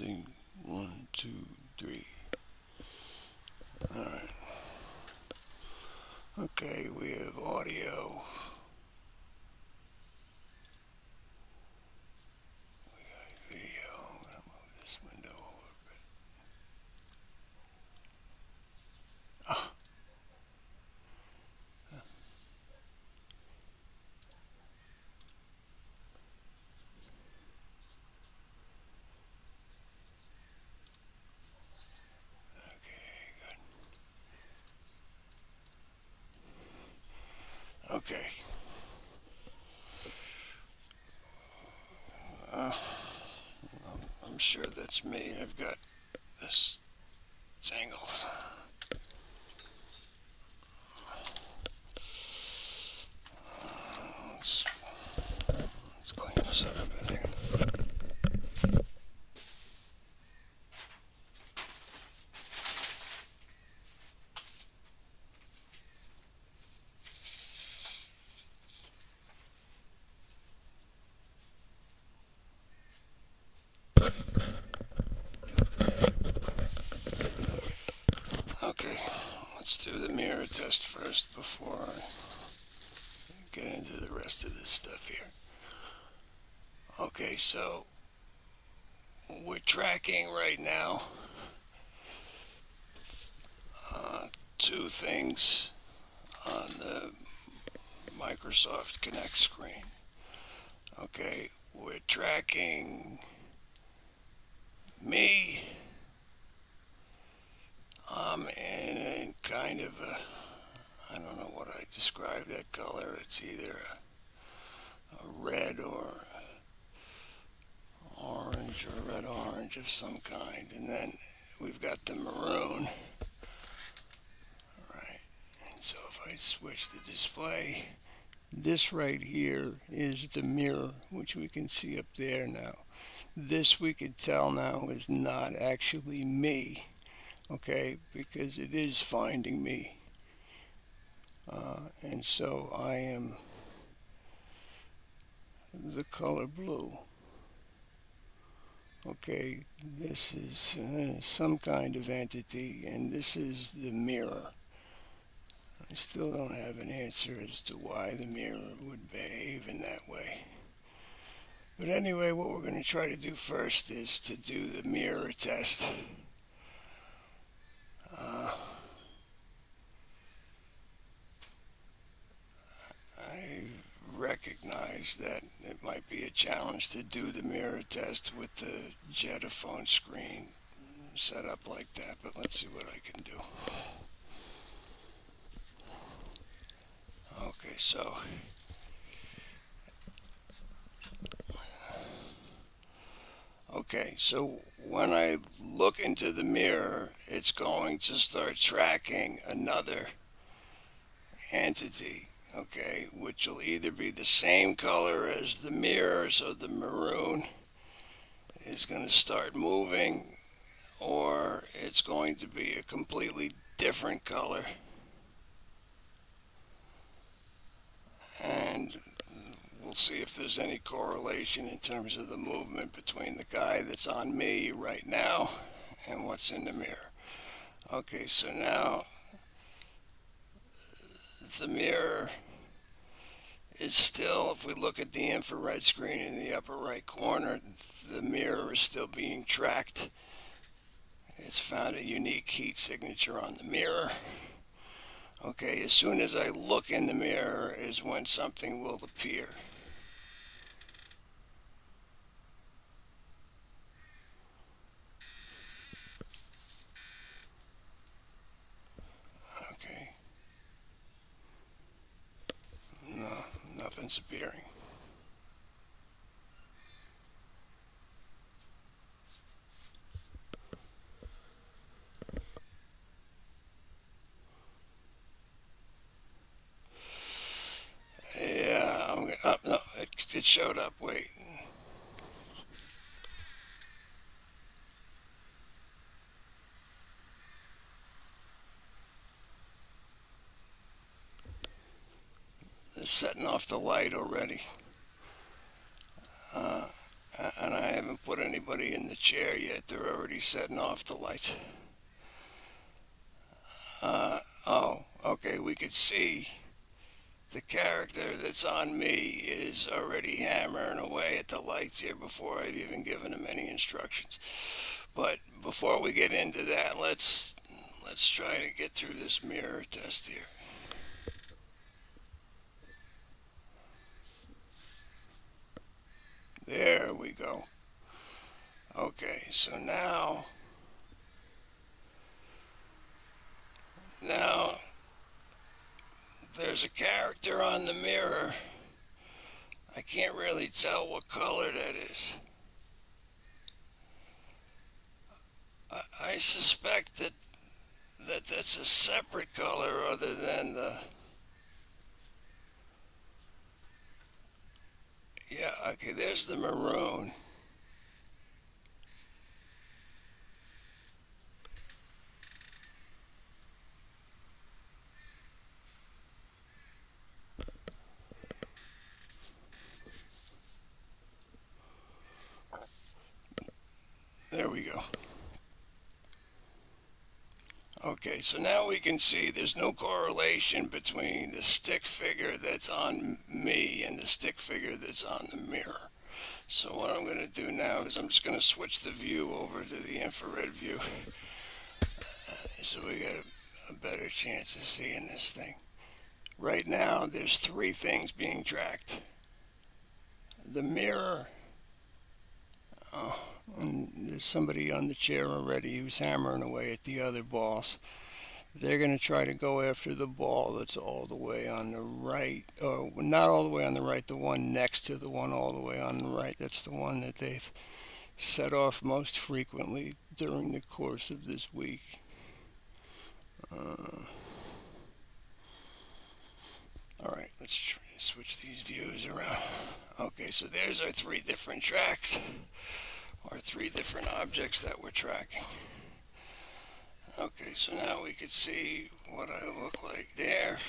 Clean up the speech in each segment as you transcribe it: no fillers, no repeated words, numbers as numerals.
Testing. 1, 2, 3. Alright. Okay, we have audio. We got video. I'm going to move this window over a bit. Ah. Okay. I'm sure that's me. I've got this tangled. Let's clean this up a bit. Okay, let's do the mirror test first before I get into the rest of this stuff here. Okay, so we're tracking right now two things on the Microsoft Connect screen. Okay, we're tracking me. I'm in kind of a, I don't know what I describe that color. It's either a red or orange or red orange of some kind. And then we've got the maroon. Right. And so if I switch the display, this right here is the mirror, which we can see up there now. This we could tell now is not actually me, okay, because it is finding me. And so I am the color blue. Okay, this is some kind of entity, and this is the mirror. I still don't have an answer as to why the mirror would behave in that way. But anyway, what we're going to try to do first is to do the mirror test. I recognize that it might be a challenge to do the mirror test with the Jedasoft screen set up like that, but let's see what I can do. Okay, so when I look into the mirror, it's going to start tracking another entity, okay, which will either be the same color as the mirror, so the maroon is going to start moving, or it's going to be a completely different color. And we'll see if there's any correlation in terms of the movement between the guy that's on me right now and what's in the mirror. Okay, so now the mirror is still, if we look at the infrared screen in the upper right corner, the mirror is still being tracked. It's found a unique heat signature on the mirror. Okay, as soon as I look in the mirror is when something will appear. Okay. No, nothing's appearing. Yeah, no, it showed up. Wait. It's setting off the light already. And I haven't put anybody in the chair yet. They're already setting off the lights. Oh, okay, we could see the character that's on me is already hammering away at the lights here before I've even given him any instructions. But before we get into that, let's try to get through this mirror test here. There we go. Okay, so now there's a character on the mirror. I can't really tell what color that is. I suspect that's a separate color other than the. Yeah, okay, there's the maroon. There we go. Okay, so now we can see there's no correlation between the stick figure that's on me and the stick figure that's on the mirror. So what I'm going to do now is I'm just going to switch the view over to the infrared view so we get a better chance of seeing this thing. Right now there's three things being tracked. The mirror, oh, and there's somebody on the chair already who's hammering away at the other balls. They're going to try to go after the ball that's all the way on the right, or not all the way on the right, the one next to the one all the way on the right. That's the one that they've set off most frequently during the course of this week. All right, let's switch these views around. Okay, so there's our three different tracks, or three different objects that we're tracking. Okay, so now we can see what I look like there.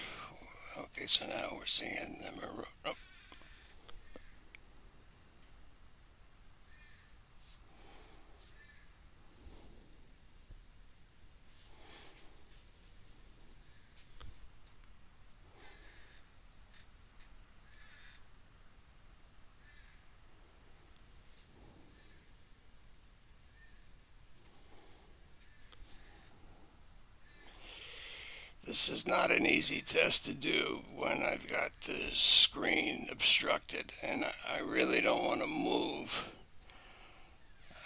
Okay, so now we're seeing them. Oh, this is not an easy test to do when I've got the screen obstructed and I really don't want to move.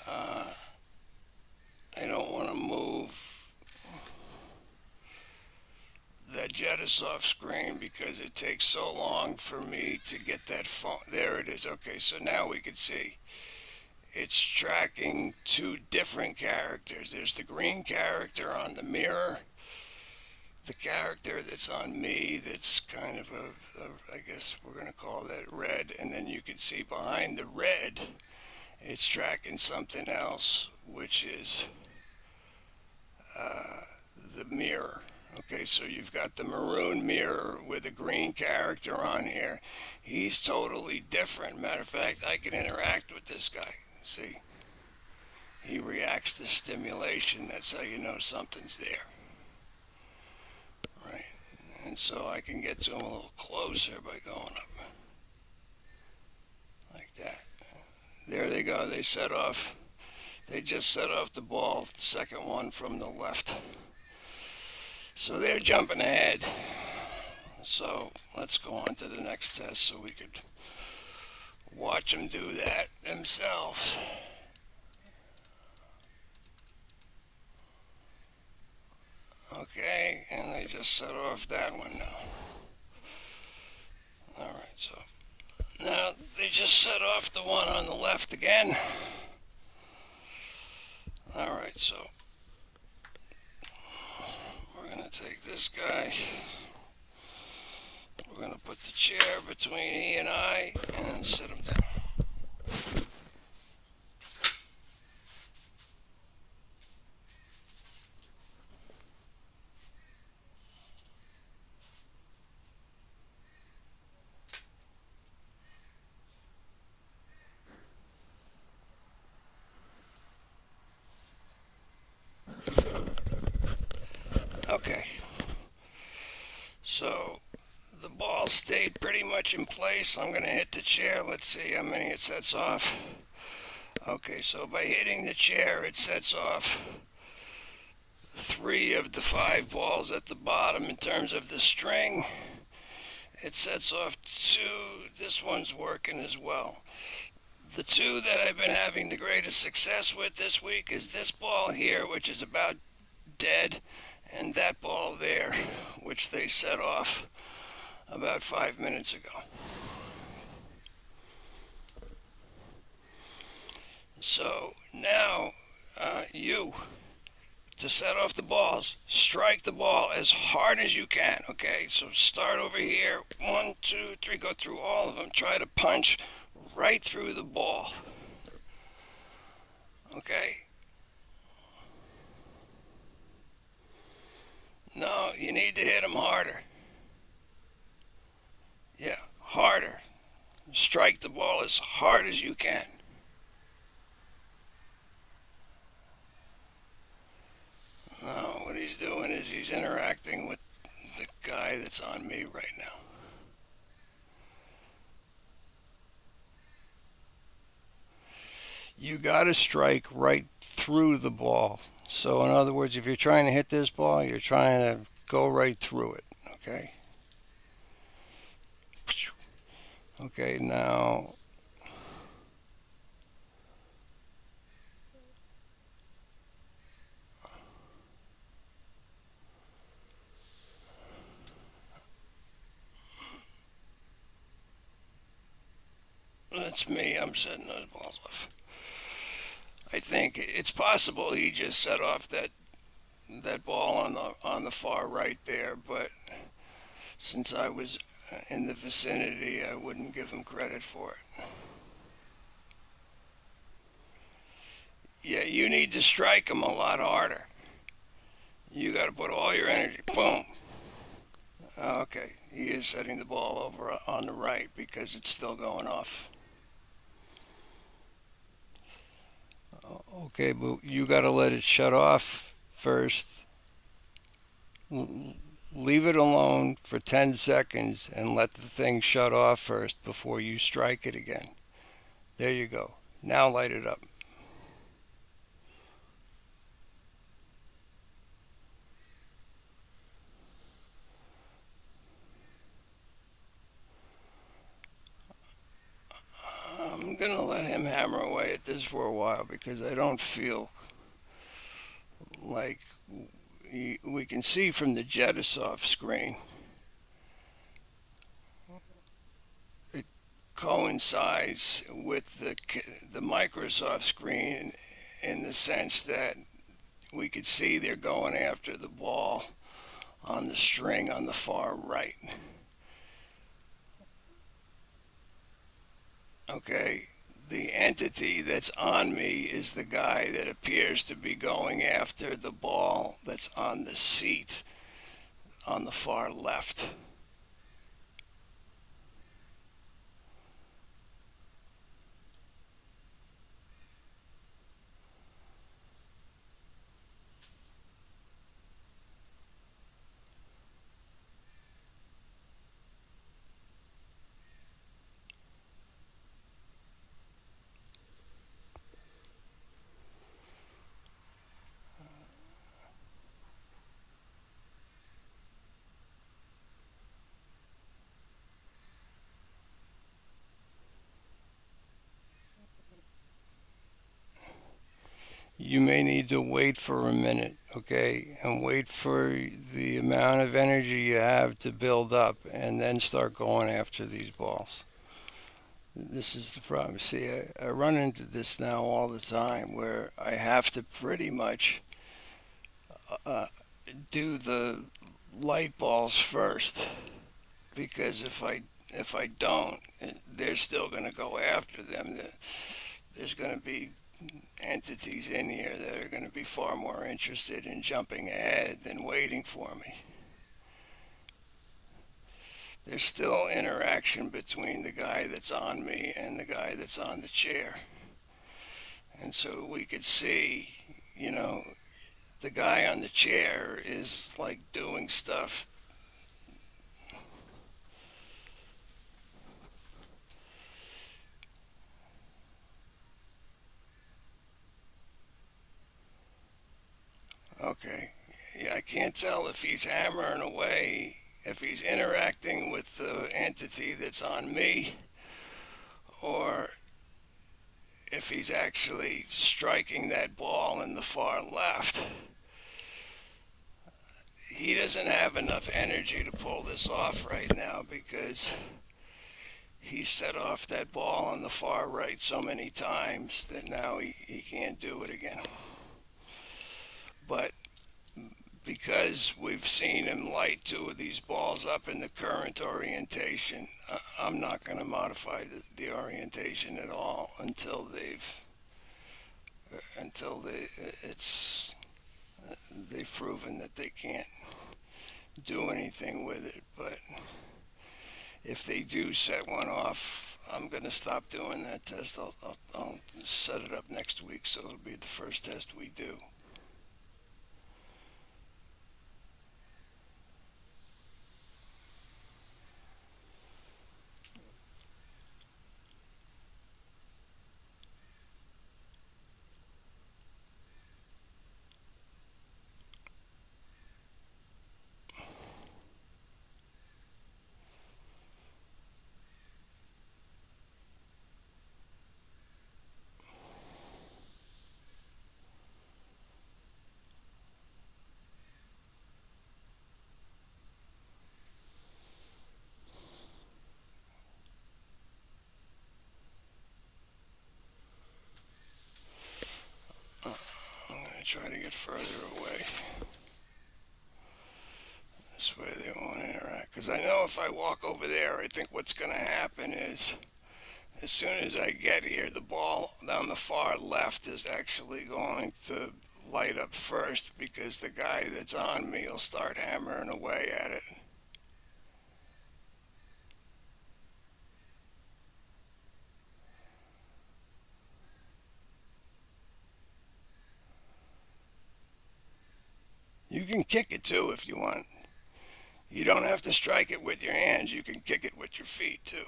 I don't want to move that Jedasoft screen because it takes so long for me to get that phone. There it is. Okay, so now we can see it's tracking two different characters. There's the green character on the mirror, the character that's on me that's kind of I guess we're going to call that red, and then you can see behind the red it's tracking something else, which is the mirror. Okay, so you've got the maroon mirror with a green character on here. He's totally different. Matter of fact, I can interact with this guy. See? He reacts to stimulation. That's how you know something's there. Right? And so I can get to him a little closer by going up. Like that. There they go. They set off. They just set off the ball, the second one from the left. So they're jumping ahead. So let's go on to the next test so we could watch them do that themselves. Okay, and they just set off that one now. Alright, so now they just set off the one on the left again. Alright, so we're going to take this guy. We're going to put the chair between he and I and sit him down. So the ball stayed pretty much in place. I'm going to hit the chair. Let's see how many it sets off. Okay, so by hitting the chair, it sets off 3 of the 5 balls at the bottom in terms of the string. It sets off 2. This one's working as well. The 2 that I've been having the greatest success with this week is this ball here, which is about dead, and that ball there, which they set off about 5 minutes ago. So now to set off the balls, strike the ball as hard as you can. Okay, so start over here. 1, 2, 3, go through all of them. Try to punch right through the ball. Okay. No, you need to hit them harder. Yeah, harder. Strike the ball as hard as you can. No, what he's doing is he's interacting with the guy that's on me right now. You got to strike right through the ball. So in other words, if you're trying to hit this ball, you're trying to go right through it. Okay. Okay, now that's me. I'm setting those balls off. I think it's possible he just set off that ball on the far right there, but since I was in the vicinity, I wouldn't give him credit for it. Yeah, you need to strike him a lot harder. You got to put all your energy. Boom. Okay, he is setting the ball over on the right because it's still going off. Okay, but you got to let it shut off first. Leave it alone for 10 seconds and let the thing shut off first before you strike it again. There you go. Now light it up. I'm going to let him hammer away at this for a while because I don't feel like we can see from the Jedasoft screen. It coincides with the Microsoft screen in the sense that we could see they're going after the ball on the string on the far right. Okay, the entity that's on me is the guy that appears to be going after the ball that's on the seat on the far left. You may need to wait for a minute, okay, and wait for the amount of energy you have to build up and then start going after these balls. This is the problem. See, I run into this now all the time where I have to pretty much uh, do the light balls first because if I don't, they're still going to go after them. There's going to be entities in here that are going to be far more interested in jumping ahead than waiting for me. There's still interaction between the guy that's on me and the guy that's on the chair. And so we could see, you know, the guy on the chair is like doing stuff can't tell if he's hammering away, if he's interacting with the entity that's on me, or if he's actually striking that ball in the far left. He doesn't have enough energy to pull this off right now because he set off that ball on the far right so many times that now he can't do it again. But because we've seen him light two of these balls up in the current orientation, I'm not going to modify the orientation at all until it's they've proven that they can't do anything with it. But if they do set one off, I'm going to stop doing that test. I'll set it up next week, so it'll be the first test we do. I'm going to try to get further away. This way they won't interact. Because I know if I walk over there, I think what's going to happen is as soon as I get here, the ball down the far left is actually going to light up first because the guy that's on me will start hammering away at it. You can kick it too if you want. You don't have to strike it with your hands. You can kick it with your feet too.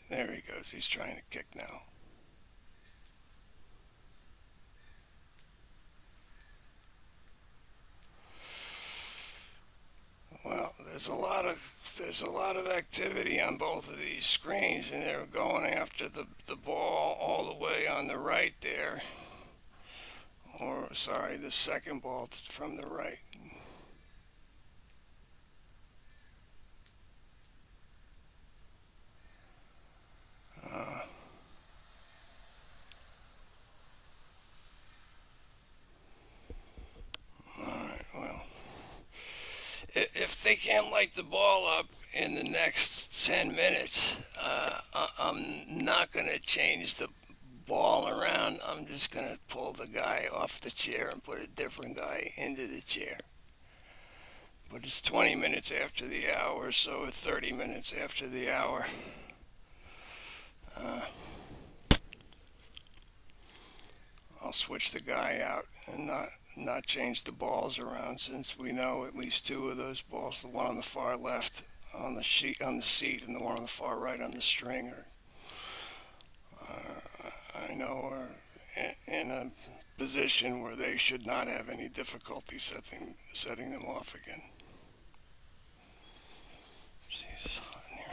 There he goes. He's trying to kick now. Well, there's a lot of activity on both of these screens, and they're going after the ball all the way on the right there. Or sorry, the second ball from the right. Uh, all right, well, if they can't light the ball up in the next 10 minutes, I'm not going to change the ball around. I'm just going to pull the guy off the chair and put a different guy into the chair. But it's 20 minutes after the hour, so 30 minutes after the hour. Uh, I'll switch the guy out and not change the balls around since we know at least two of those balls, the one on the far left on the seat and the one on the far right on the string I know are in a position where they should not have any difficulty setting them off again. Jesus, hot in here.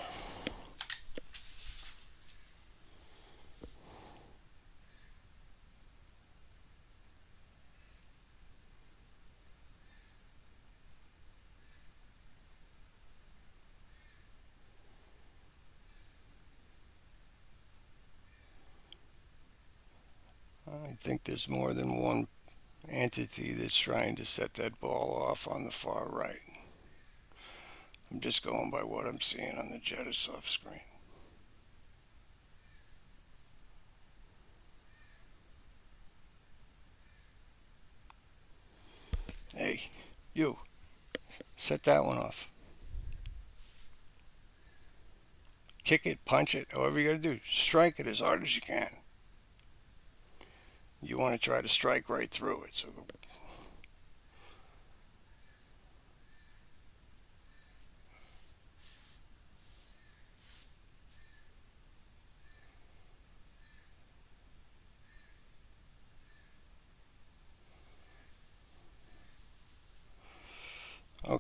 I think there's more than one entity that's trying to set that ball off on the far right. I'm just going by what I'm seeing on the Jedasoft screen. Hey, you, set that one off. Kick it, punch it, however you gotta do. Strike it as hard as you can. You want to try to strike right through it. So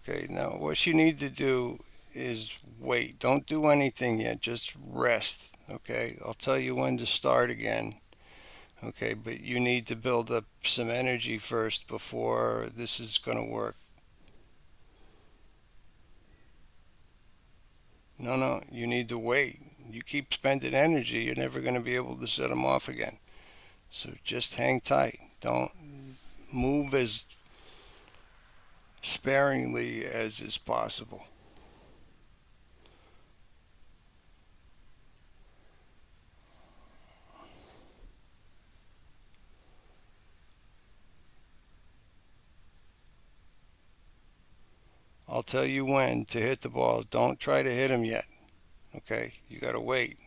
Okay, now what you need to do is wait. Don't do anything yet. Just rest. Okay, I'll tell you when to start again. Okay, but you need to build up some energy first before this is going to work. No, no, you need to wait. You keep spending energy, you're never going to be able to set them off again. So just hang tight. Don't move as sparingly as is possible. I'll tell you when to hit the balls. Don't try to hit them yet. Okay, you got to wait.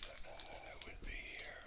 That would be here.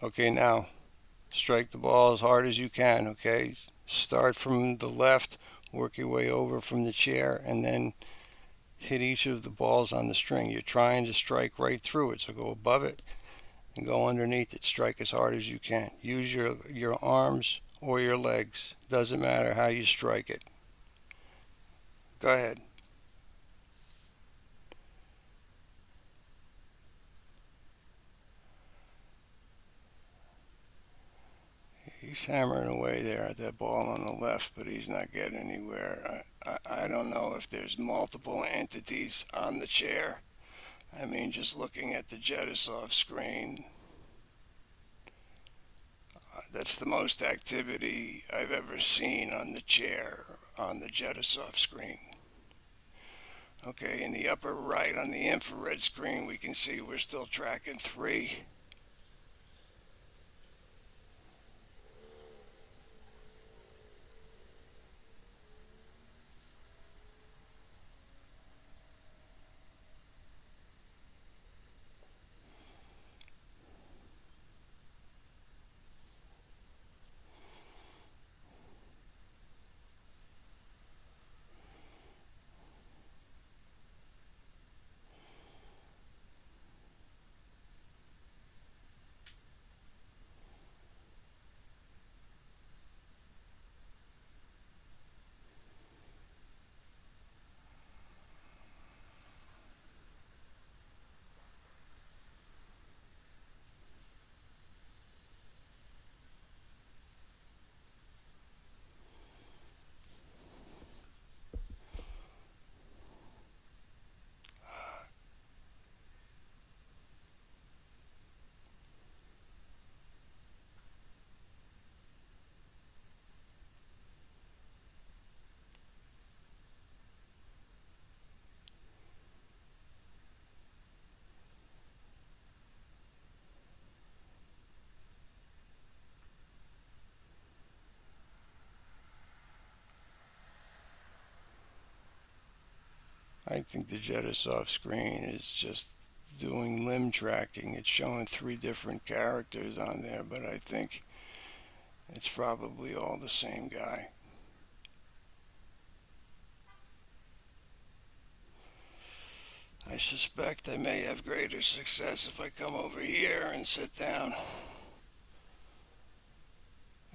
Okay, now strike the ball as hard as you can. Okay, start from the left, work your way over from the chair, and then hit each of the balls on the string. You're trying to strike right through it, so go above it and go underneath it. Strike as hard as you can. Use your arms or your legs. Doesn't matter how you strike it. Go ahead. He's hammering away there at that ball on the left, but he's not getting anywhere. I don't know if there's multiple entities on the chair. I mean, just looking at the Jedasoft screen, that's the most activity I've ever seen on the chair on the Jedasoft screen. Okay, in the upper right on the infrared screen, we can see we're still tracking 3. I think the Jedasoft screen is just doing limb tracking. It's showing 3 different characters on there, but I think it's probably all the same guy. I suspect I may have greater success if I come over here and sit down,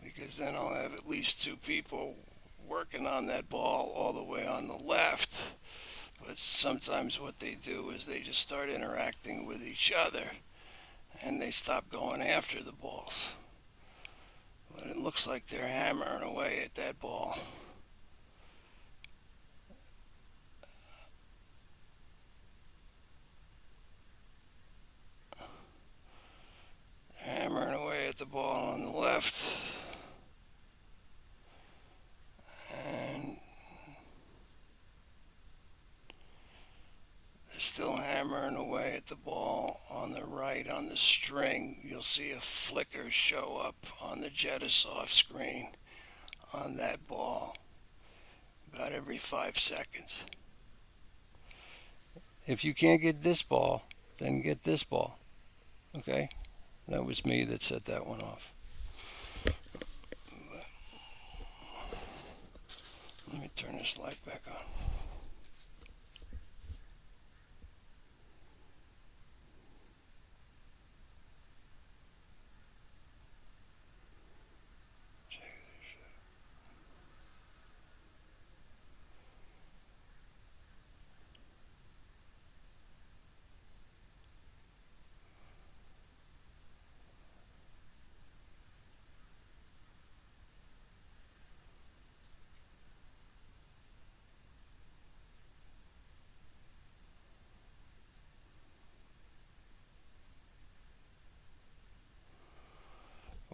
because then I'll have at least 2 people working on that ball all the way on the left. But sometimes what they do is they just start interacting with each other and they stop going after the balls. But it looks like they're hammering away at that ball. the string, you'll see a flicker show up on the Jedasoft screen on that ball about every 5 seconds. If you can't get this ball, then get this ball. Okay? That was me that set that one off. Let me turn this light back on.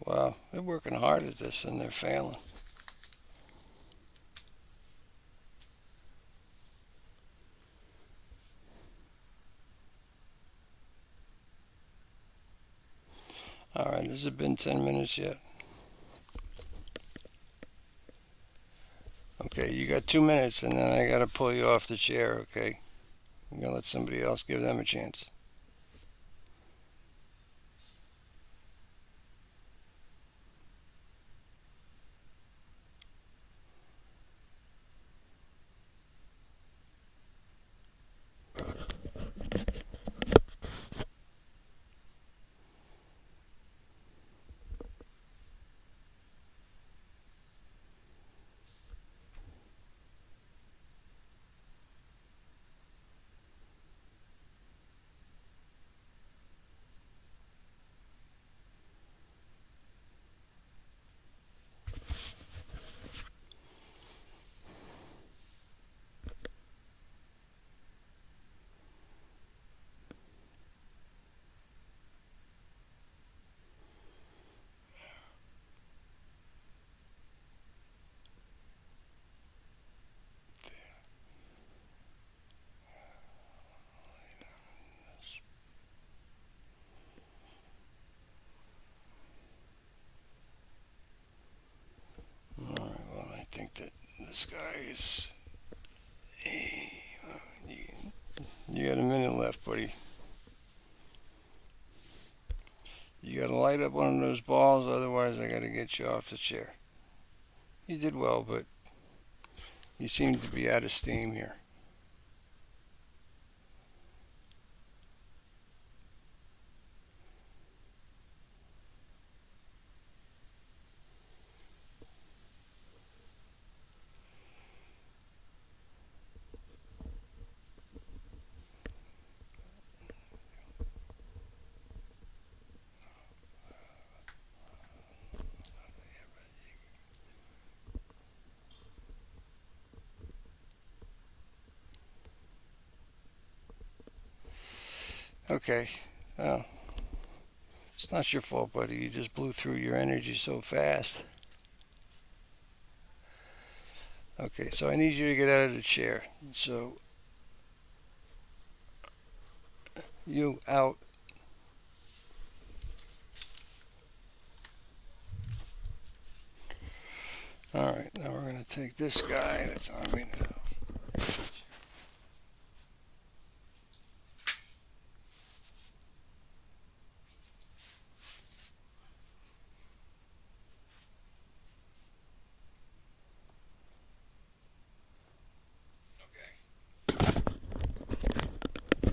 Wow, they're working hard at this and they're failing. All right, has it been 10 minutes yet? Okay, you got 2 minutes and then I got to pull you off the chair, okay? I'm going to let somebody else, give them a chance. All right, well, I think that this guy is... You got a minute left, buddy. You got to light up one of those balls, otherwise I got to get you off the chair. You did well, but you seem to be out of steam here. Okay, well, it's not your fault, buddy. You just blew through your energy so fast. Okay, so I need you to get out of the chair. So, you out. Alright, now we're going to take this guy that's on me now.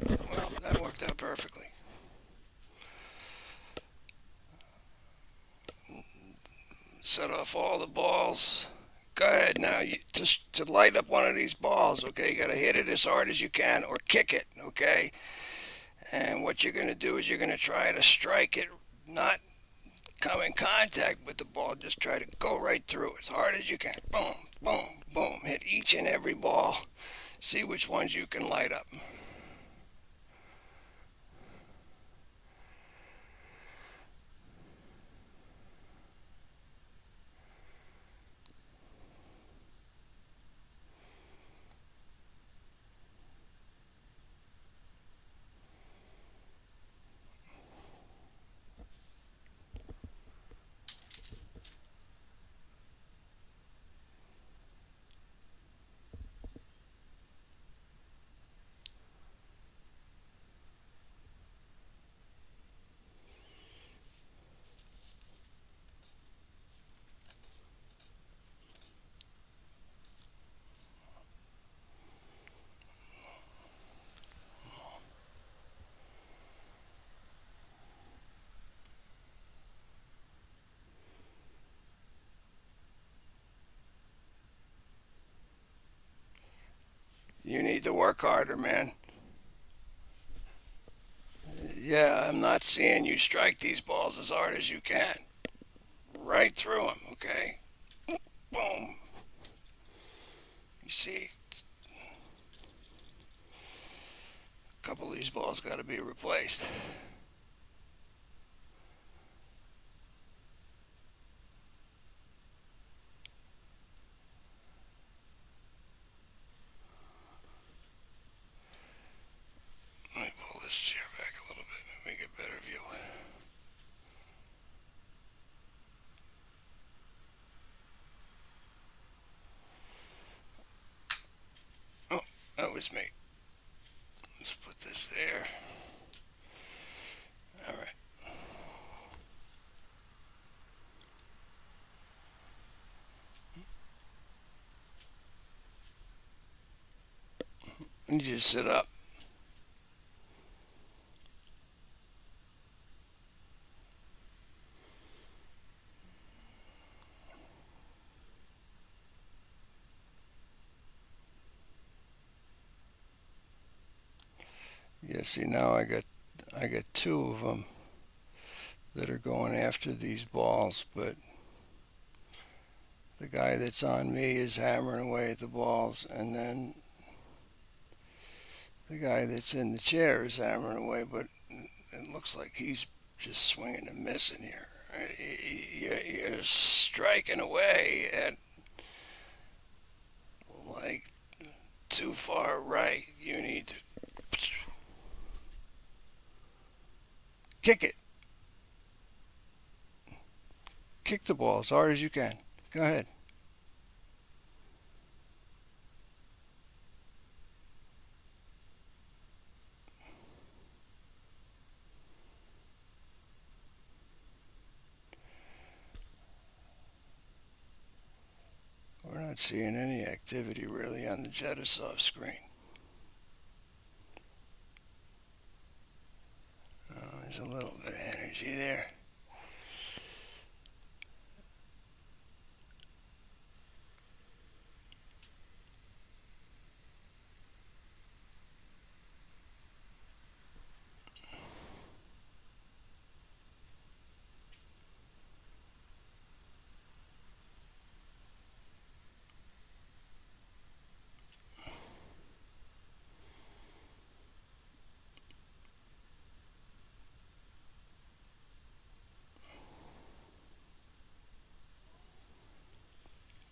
Well, that worked out perfectly. Set off all the balls. Go ahead now. Just to light up one of these balls, okay? You got to hit it as hard as you can or kick it, okay? And what you're going to do is you're going to try to strike it, not come in contact with the ball. Just try to go right through as hard as you can. Boom, boom, boom. Hit each and every ball. See which ones you can light up. You need to work harder, man. Yeah, I'm not seeing you strike these balls as hard as you can. Right through them, okay? Boom. You see, a couple of these balls got to be replaced. Let me pull this chair back a little bit. Let me get a better view. Oh, that was me. Let's put this there. All right. You just sit up. Yeah, see now I got two of them that are going after these balls, but the guy that's on me is hammering away at the balls, and then the guy that's in the chair is hammering away, but it looks like he's just swinging and missing here. You're striking away at like too far right. You need to kick it. Kick the ball as hard as you can. Go ahead. We're not seeing any activity really on the Jedasoft screen. There's a little bit of energy there.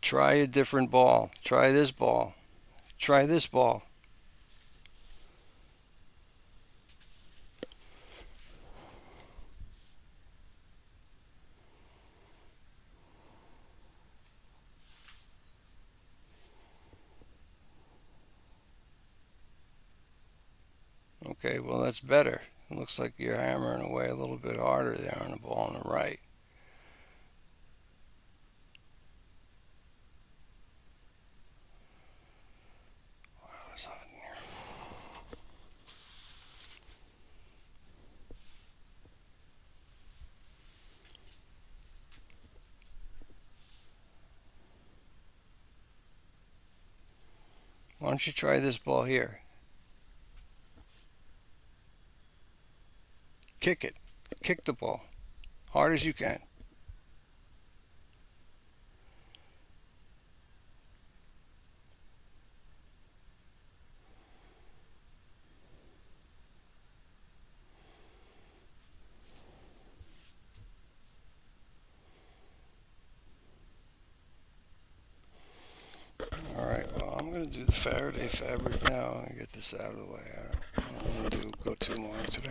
Try a different ball. Try this ball. Try this ball. Okay, well that's better. It looks like you're hammering away a little bit harder there on the ball on the right. Wow, it's hot in here. Why don't you try this ball here? Kick it. Kick the ball. Hard as you can. Alright, well I'm going to do the Faraday Fabric now and get this out of the way. I don't want to go too long today.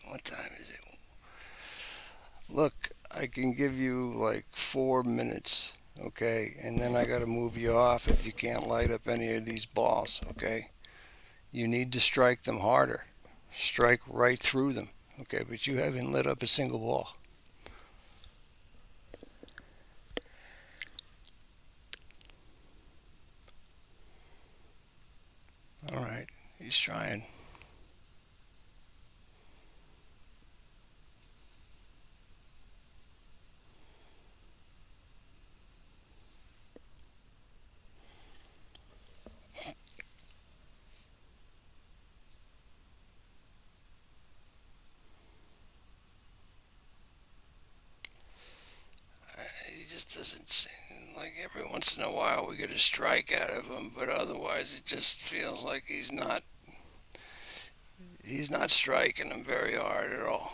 What time is it? Look, I can give you like 4 minutes, okay? And then I gotta move you off if you can't light up any of these balls, okay? You need to strike them harder. Strike right through them, okay? But you haven't lit up a single ball. All right, he's trying. He just doesn't seem like every once in a while we get a strike out of him, but otherwise it just feels like he's not striking them very hard at all.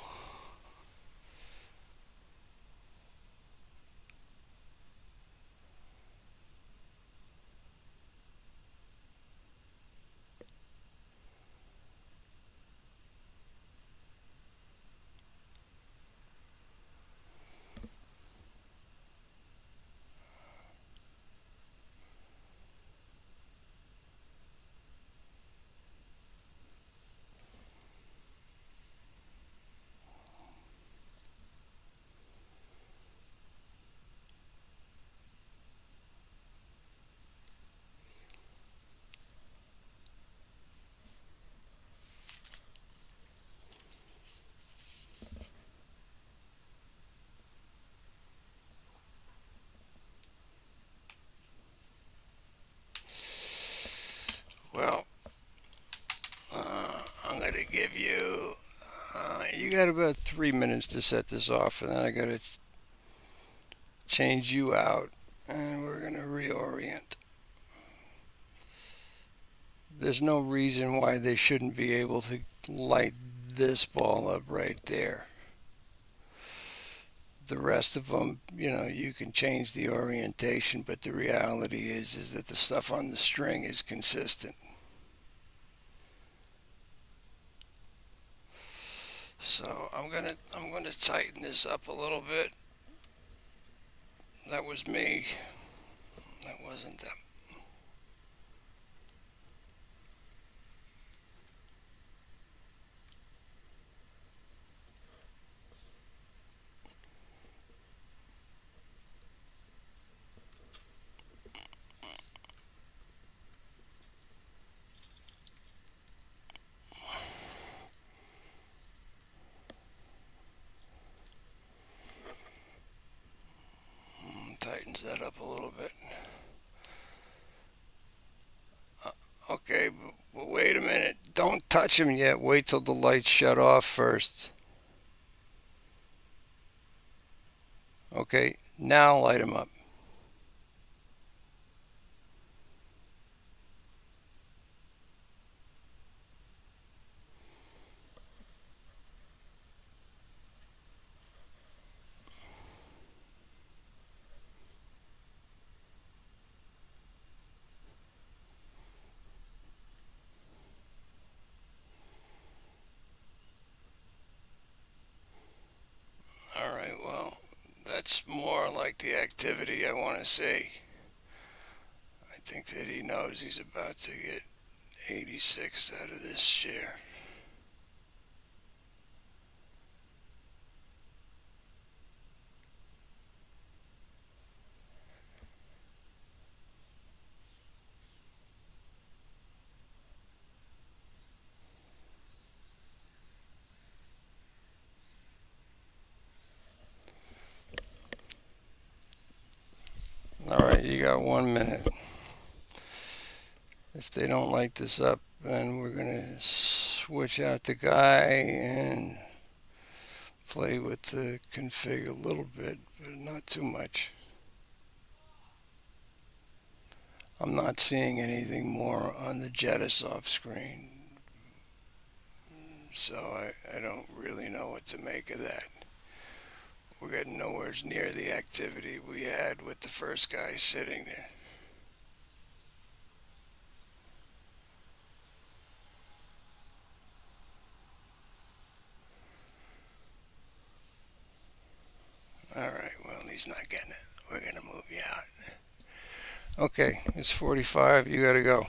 Well, I'm gonna give you. You got about 3 minutes to set this off, and then I gotta change you out, and we're gonna reorient. There's no reason why they shouldn't be able to light this ball up right there. The rest of them, you can change the orientation, but the reality is that the stuff on the string is consistent. So I'm gonna tighten this up a little bit. That was me. That wasn't them. Tightens that up a little bit. Okay, but wait a minute. Don't touch them yet. Wait till the lights shut off first. Okay, now light them up. All right, well, that's more like the activity I want to see. I think that he knows he's about to get 86 out of this chair. All right, you got 1 minute. If they don't light this up, then we're going to switch out the guy and play with the config a little bit, but not too much. I'm not seeing anything more on the Jedasoft screen, so I don't really know what to make of that. We're getting nowhere near the activity we had with the first guy sitting there. he's not getting it. We're going to move you out. Okay, it's 45. You got to go.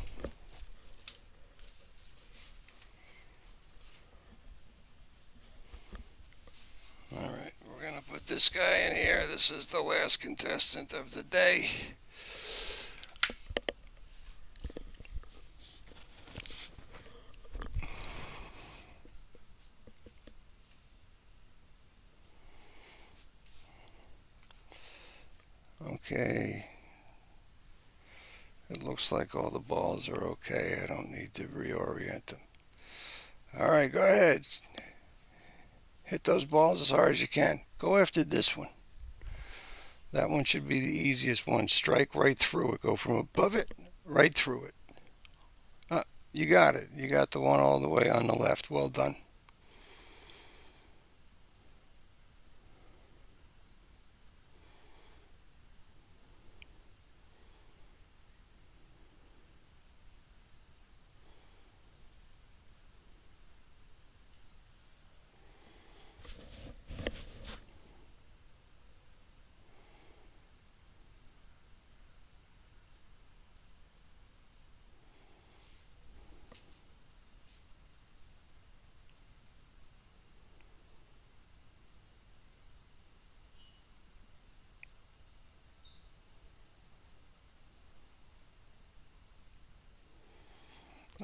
All right, we're going to put this guy in here. This is the last contestant of the day. Okay. It looks like all the balls are okay. I don't need to reorient them. All right, go ahead. Hit those balls as hard as you can. Go after this one. That one should be the easiest one. Strike right through it. Go from above it right through it. You got it. You got the one all the way on the left. Well done.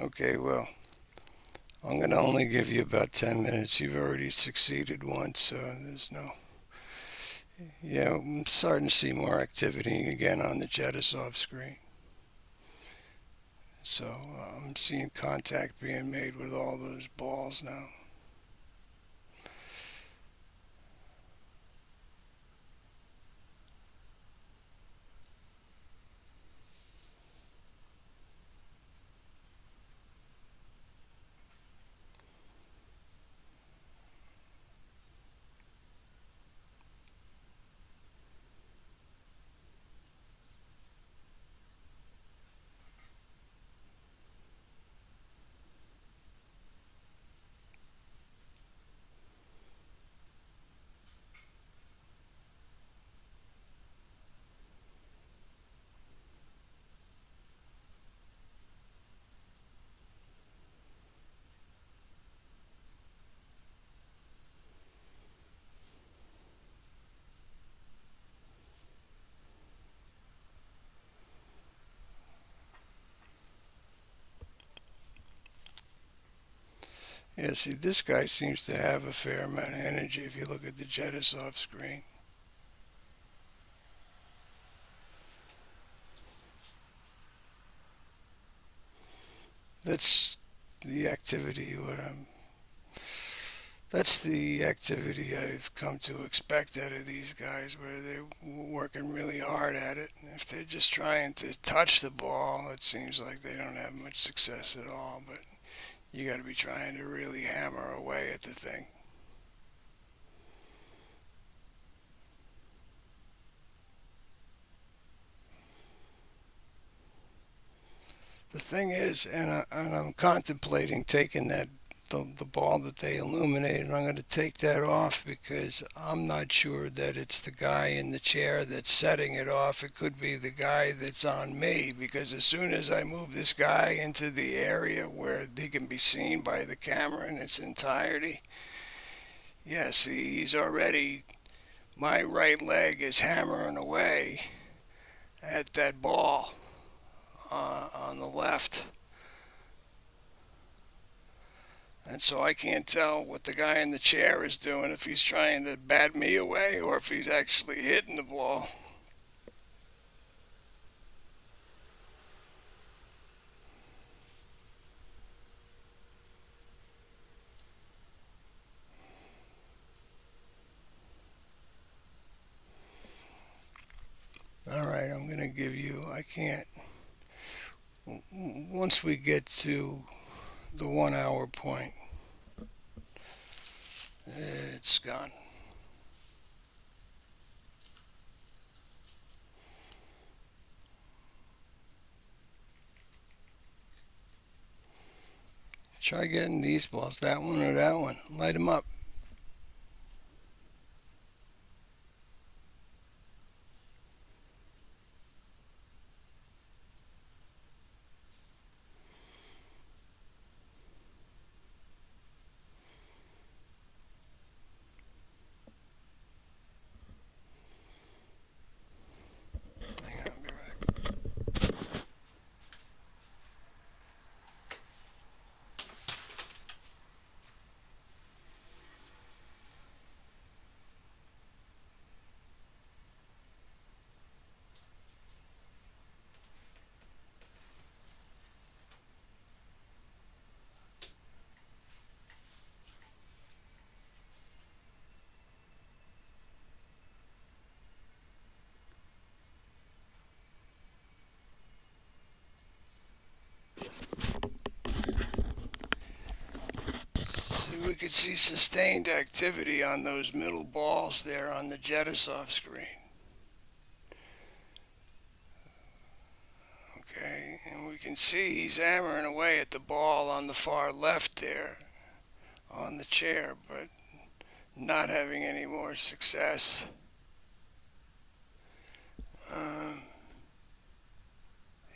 Okay, well, I'm going to only give you about 10 minutes. You've already succeeded once, so there's no... Yeah, I'm starting to see more activity again on the Jedasoft screen. So I'm seeing contact being made with all those balls now. Yeah, see, this guy seems to have a fair amount of energy if you look at the Jedasoft screen. That's the activity that's the activity I've come to expect out of these guys, where they're working really hard at it. If they're just trying to touch the ball, it seems like they don't have much success at all, but you got to be trying to really hammer away at the thing. The thing is, and I'm contemplating taking the ball that they illuminated. I'm going to take that off because I'm not sure that it's the guy in the chair that's setting it off. It could be the guy that's on me, because as soon as I move this guy into the area where he can be seen by the camera in its entirety, yeah, see, he's already, my right leg is hammering away at that ball on the left. And so I can't tell what the guy in the chair is doing, if he's trying to bat me away or if he's actually hitting the ball. All right, I'm going to give you, I can't, once we get to the 1 hour point, it's gone. Try getting these balls, that one or that one. Light them up. can see sustained activity on those middle balls there on the Jedasoft screen. Okay, and we can see he's hammering away at the ball on the far left there on the chair, but not having any more success. Um,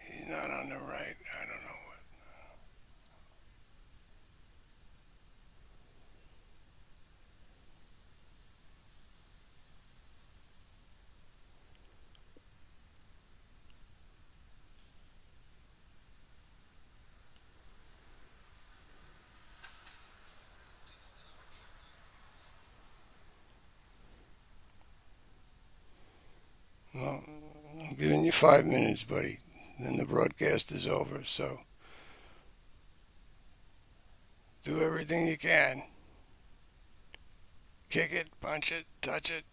he's not on the right. I don't know what. Well, I'm giving you 5 minutes, buddy. Then the broadcast is over, so do everything you can. Kick it, punch it, touch it.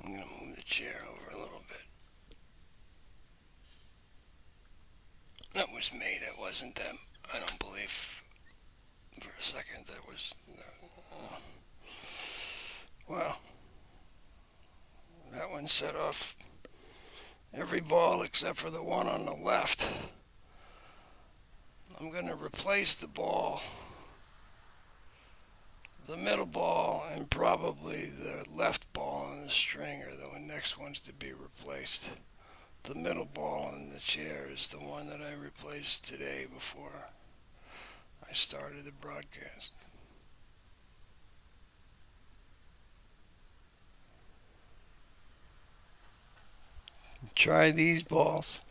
I'm going to move the chair over a little bit. That was me, that wasn't them. I don't believe for a second that was. Well, that one set off every ball except for the one on the left. I'm going to replace the ball, the middle ball, and probably the left ball on the string are the next ones to be replaced. The middle ball on the chair is the one that I replaced today before I started the broadcast. Try these balls.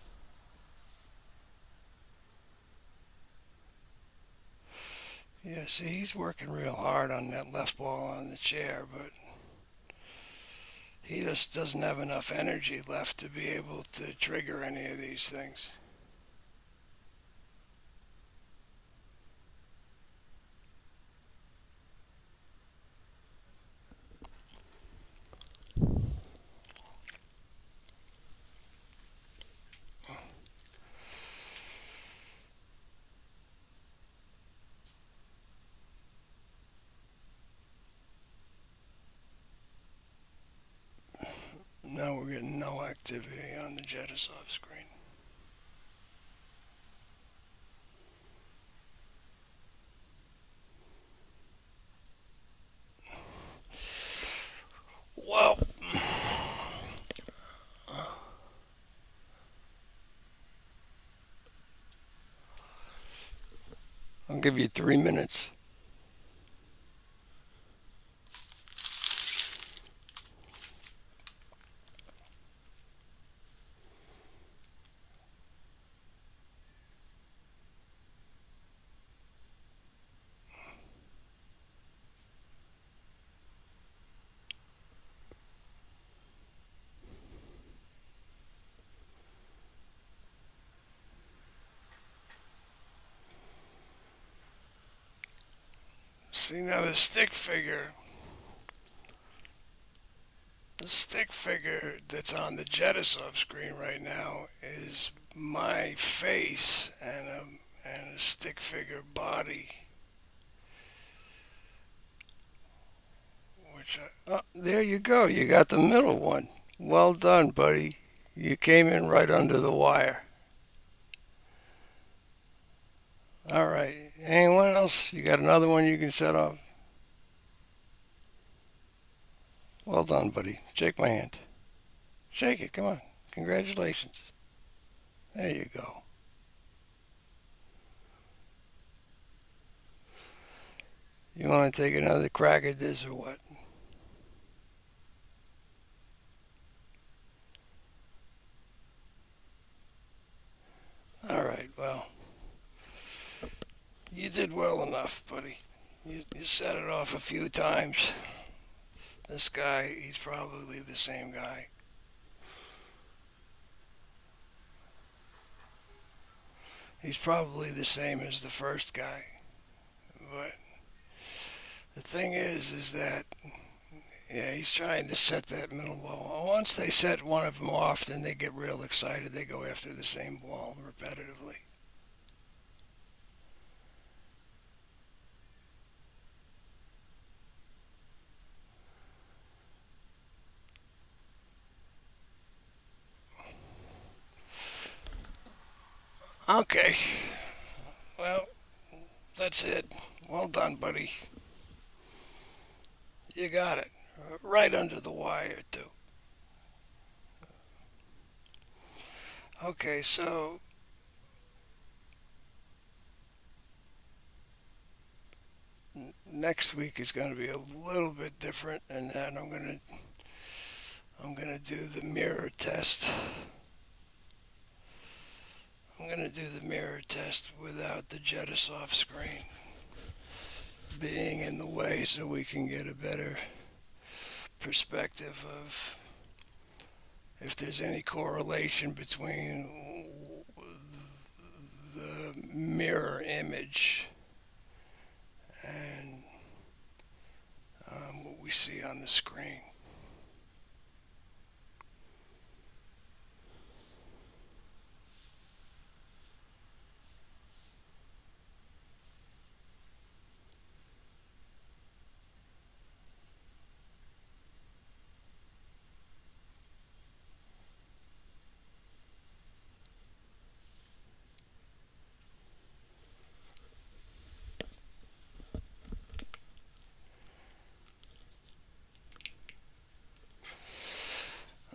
Yeah, see, he's working real hard on that left ball on the chair, but he just doesn't have enough energy left to be able to trigger any of these things. Now we're getting no activity on the Jedasoft screen. give you 3 minutes. See, now the stick figure that's on the Jedasoft screen right now is my face and a stick figure body. Oh, there you go. You got the middle one. Well done, buddy. You came in right under the wire. All right. Anyone else? You got another one you can set off? Well done, buddy. Shake my hand. Shake it. Come on. Congratulations. There you go. You want to take another crack at this or what? All right. Well, you did well enough, buddy. You set it off a few times. This guy, he's probably the same guy. He's probably the same as the first guy. But the thing is that, yeah, he's trying to set that middle ball. Once they set one of them off, then they get real excited. They go after the same ball repetitively. Okay, well, that's it. Well done, buddy. You got it. Right under the wire, too. Okay, so next week is going to be a little bit different, and then I'm gonna do the mirror test. I'm gonna do the mirror test without the Jedasoft screen being in the way, so we can get a better perspective of if there's any correlation between the mirror image and what we see on the screen.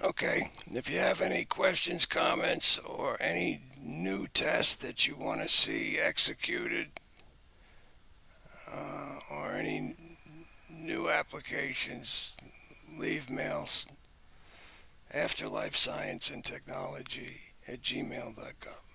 Okay, if you have any questions, comments, or any new test that you want to see executed, or any new applications, leave mails, afterlife science and technology at gmail.com.